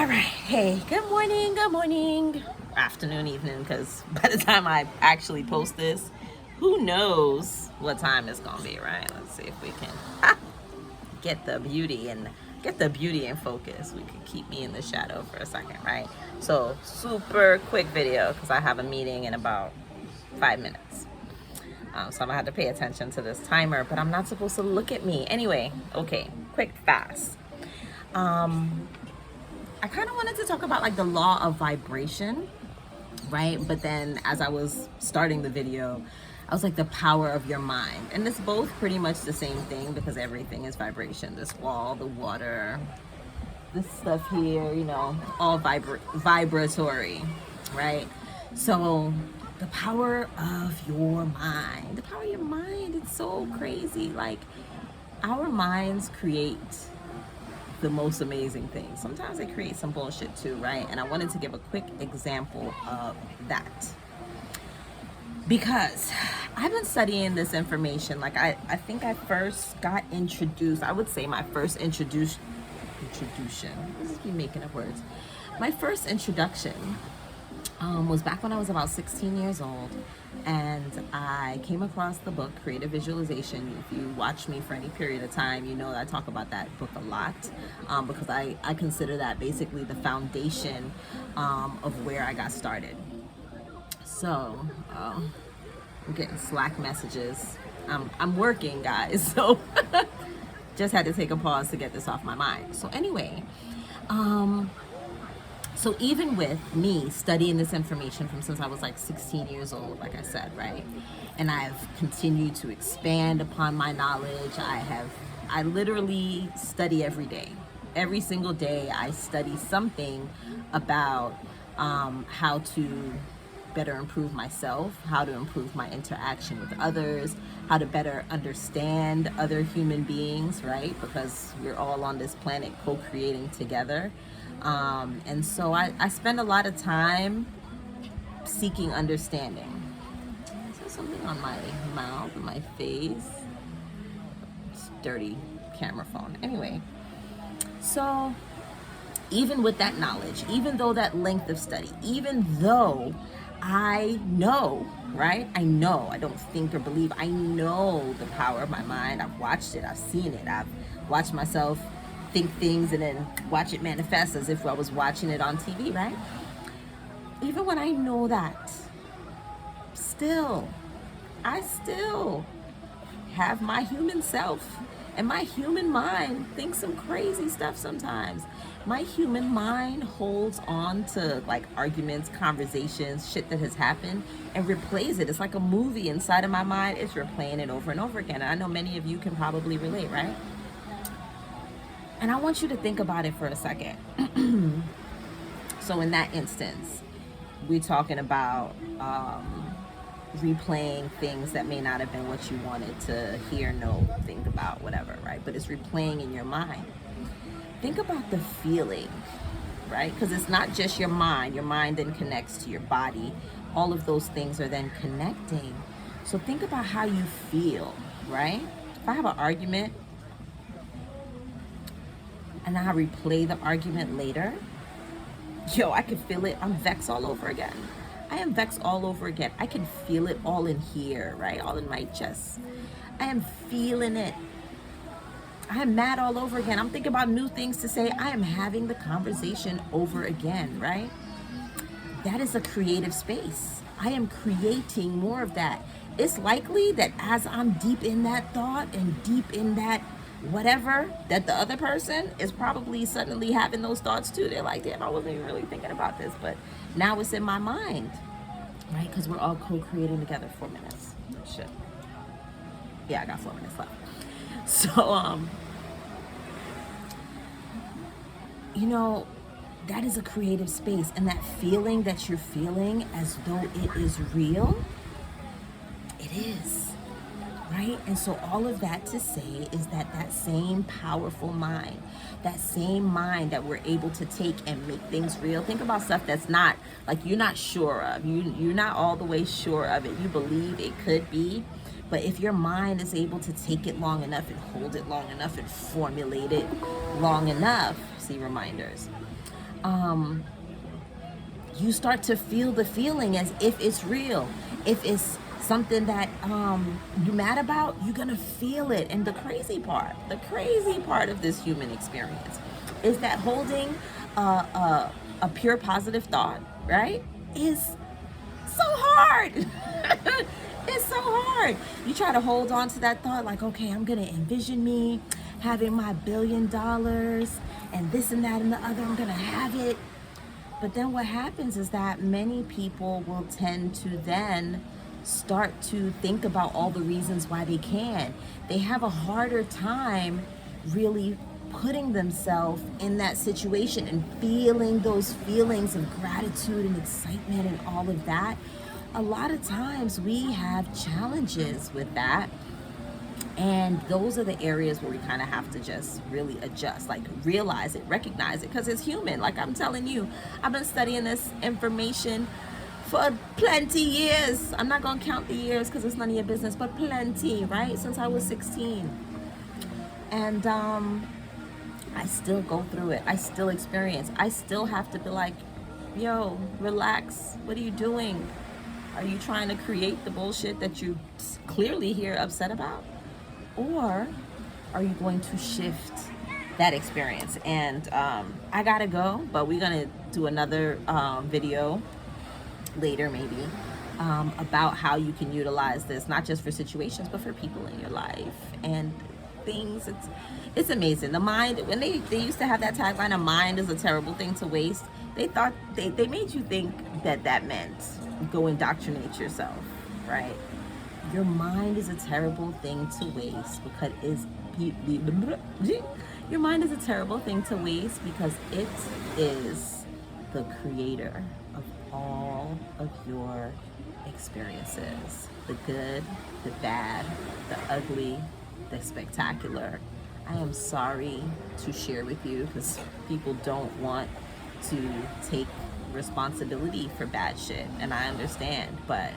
right. Hey, good morning, afternoon, evening, because by the time I actually post this, who knows what time it's gonna be, right? Let's see if we can get the beauty in focus. We could keep me in the shadow for a second, right? So super quick video because I have a meeting in about 5 minutes. So I'm gonna have to pay attention to this timer, but I'm not supposed to look at me. Anyway, okay, quick, fast. I kind of wanted to talk about like the law of vibration, right? But then as I was starting the video, I was like, the power of your mind. And it's both pretty much the same thing because everything is vibration. This wall, the water, this stuff here, all vibratory, right? So the power of your mind, it's so crazy. Like our minds create the most amazing things. Sometimes they create some bullshit too, right? And I wanted to give a quick example of that because I've been studying this information. Like I think I first got introduced, I would say my first introduction, let's just be making up words. My first introduction was back when I was about 16 years old, and I came across the book Creative Visualization. If you watch me for any period of time, you know that I talk about that book a lot because I consider that basically the foundation of where I got started. So I'm getting Slack messages. I'm working, guys, so just had to take a pause to get this off my mind. So anyway, so even with me studying this information from since I was like 16 years old, like I said, right? And I've continued to expand upon my knowledge. I literally study every day. Every single day I study something about how to better improve myself, how to improve my interaction with others, how to better understand other human beings, right? Because we're all on this planet co-creating together. And so I spend a lot of time seeking understanding. Is there something on my mouth and my face? It's dirty camera phone. Anyway, so even with that knowledge, even though that length of study, even though I know, right? I don't think or believe. I know the power of my mind. I've watched it. I've seen it. I've watched myself think things and then watch it manifest as if I was watching it on TV, right? Even when I know that, I still have my human self, and my human mind thinks some crazy stuff sometimes. My human mind holds on to like arguments, conversations, shit that has happened, and replays it. It's like a movie inside of my mind. It's replaying it over and over again. And I know many of you can probably relate, right? And I want you to think about it for a second. So in that instance, we're talking about replaying things that may not have been what you wanted to hear, know, think about, whatever, right? But it's replaying in your mind. Think about the feeling, right? Because it's not just your mind. Your mind then connects to your body. All of those things are then connecting. So think about how you feel, right? If I have an argument, and I replay the argument later, I can feel it. I'm vexed all over again. I am vexed all over again. I can feel it all in here, right? All in my chest. I am feeling it. I am mad all over again. I'm thinking about new things to say. I am having the conversation over again, right? That is a creative space. I am creating more of that. It's likely that as I'm deep in that thought and deep in that whatever, that the other person is probably suddenly having those thoughts too. They're like, damn, I wasn't even really thinking about this, but now it's in my mind, right? Because we're all co-creating together. 4 minutes. Shit. Yeah, I got 4 minutes left. So, that is a creative space, and that feeling that you're feeling as though it is real, it is. Right? And so all of that to say is that same powerful mind, that same mind that we're able to take and make things real. Think about stuff that's not, like, you're not sure of. You're not all the way sure of it. You believe it could be. But if your mind is able to take it long enough and hold it long enough and formulate it long enough, frequency reminders. You start to feel the feeling as if it's real. If it's something that you're mad about, you're gonna feel it. And the crazy part of this human experience is that holding a pure positive thought, right, is so hard. It's so hard. You try to hold on to that thought like, okay, I'm gonna envision me having my $1 billion and this and that and the other, I'm gonna have it. But then what happens is that many people will tend to then start to think about all the reasons why they can. They have a harder time really putting themselves in that situation and feeling those feelings of gratitude and excitement and all of that. A lot of times we have challenges with that. And those are the areas where we kind of have to just really adjust, like realize it, recognize it, because it's human. Like I'm telling you, I've been studying this information for plenty years. I'm not going to count the years because it's none of your business, but plenty, right? Since I was 16. And I still go through it. I still experience. I still have to be like, yo, relax. What are you doing? Are you trying to create the bullshit that you clearly hear upset about? Or are you going to shift that experience? And I gotta go, but we're gonna do another video later maybe about how you can utilize this, not just for situations, but for people in your life and things. It's amazing. The mind, when they used to have that tagline, a mind is a terrible thing to waste, they thought, they made you think that meant go indoctrinate yourself, right? Your mind is a terrible thing to waste because your mind is a terrible thing to waste because it is the creator of all of your experiences. The good, the bad, the ugly, the spectacular. I am sorry to share with you because people don't want to take responsibility for bad shit, and I understand, but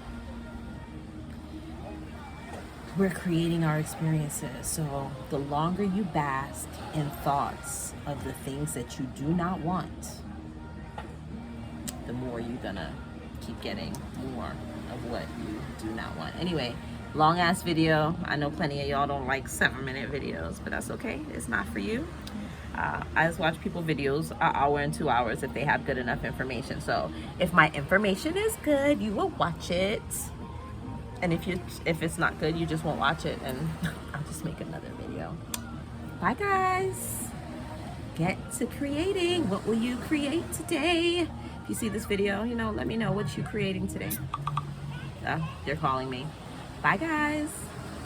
we're creating our experiences. So the longer you bask in thoughts of the things that you do not want, the more you're gonna keep getting more of what you do not want. Anyway, long ass video. I know plenty of y'all don't like 7-minute videos, but that's okay. It's not for you. I just watch people videos an hour and 2 hours if they have good enough information. So if my information is good, you will watch it. And if it's not good, you just won't watch it, and I'll just make another video. Bye guys. Get to creating. What will you create today? If you see this video, let me know what you're creating today. They're calling me. Bye guys.